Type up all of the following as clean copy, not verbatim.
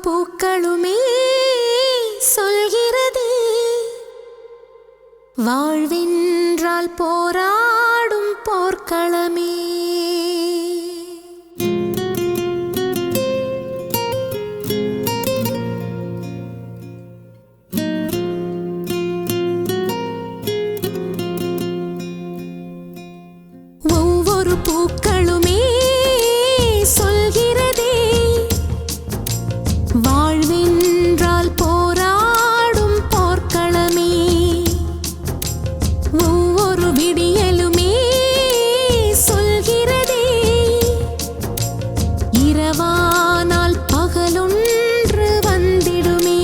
பூக்களுமே சொல்கிறதே, வாழ்வென்றால் போராடும் போர்க்களமே. ஒவ்வொரு பூக்களுமே சொல்கிறதே, வாழ்வென்றால் போராடும் போர்க்களமே. ஒவ்வொரு விடியலுமே சொல்கிறதே, இரவானால் பகலொன்று வந்திடுமே.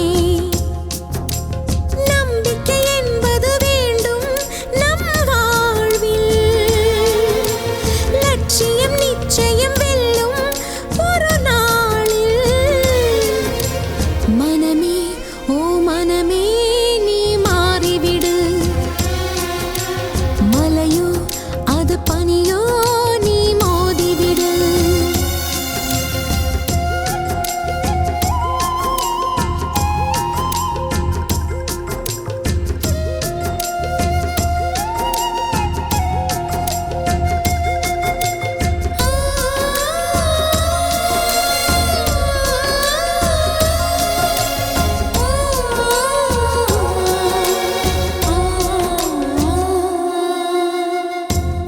நம்பிக்கை என்பது வேண்டும் நம் வாழ்வில், லட்சியம் நிச்சயம் வெல்லும் ஒரு நாளில். மனமே ஓ மனமே நீ மாறிவிடு, மலையோ அது பனியோ நீ மோதிவிடு.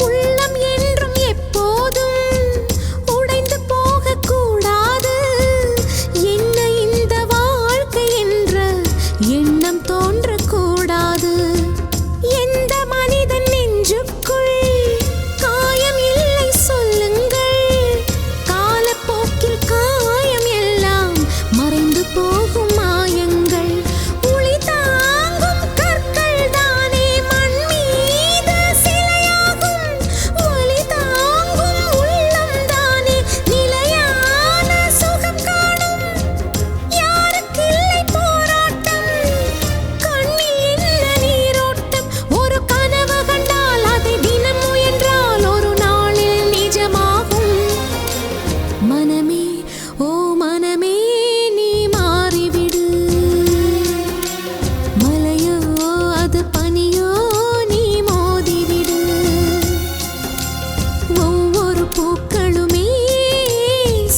உள்ளம் என்றும் எப்போதும் உடைந்து போகக்கூடாது. என்ன இந்த வாழ்க்கை என்ற எண்ணம் தோன்றக்கூடாது. எந்த மனிதன் நெஞ்சுக்குள் காயம் இல்லை சொல்லுங்கள், காலப்போக்கில் காயம் எல்லாம் மறைந்து போகும் மாயங்கள். உளி தாங்கும் கற்கள் தானே மண் மீது சிலையாகும், ஒலி தாங்கும் உள்ளம் தானே நிலையான சுகம் காணும். யாருக்கில்லை போராட்டம், கண்ணில் என்ன நீரோட்டம். ஒரு கனவு கண்டால் அதை தினம் முயன்றால் ஒரு நாளில் நிஜமாகும். மனமே ஓ மனமே நீ மாறிவிடு, மலையோ அது பனியோ நீ மோதிவிடு. ஒவ்வொரு பூக்களுமே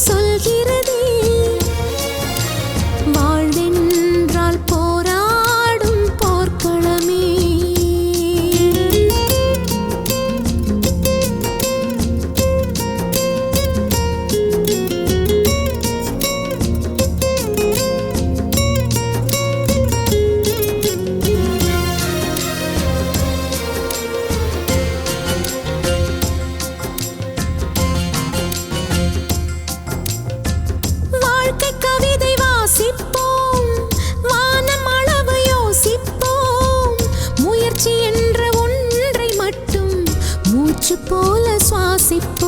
சொல்கிறதே, வாழ்வென்றால் போராடும் போர்க்களமே. வாழ்க்கை கவிதை வாசிப்போம், வானம் அளவு யோசிப்போம். முயற்சி என்ற ஒன்றை மட்டும் மூச்சு போல சுவாசிப்போம்.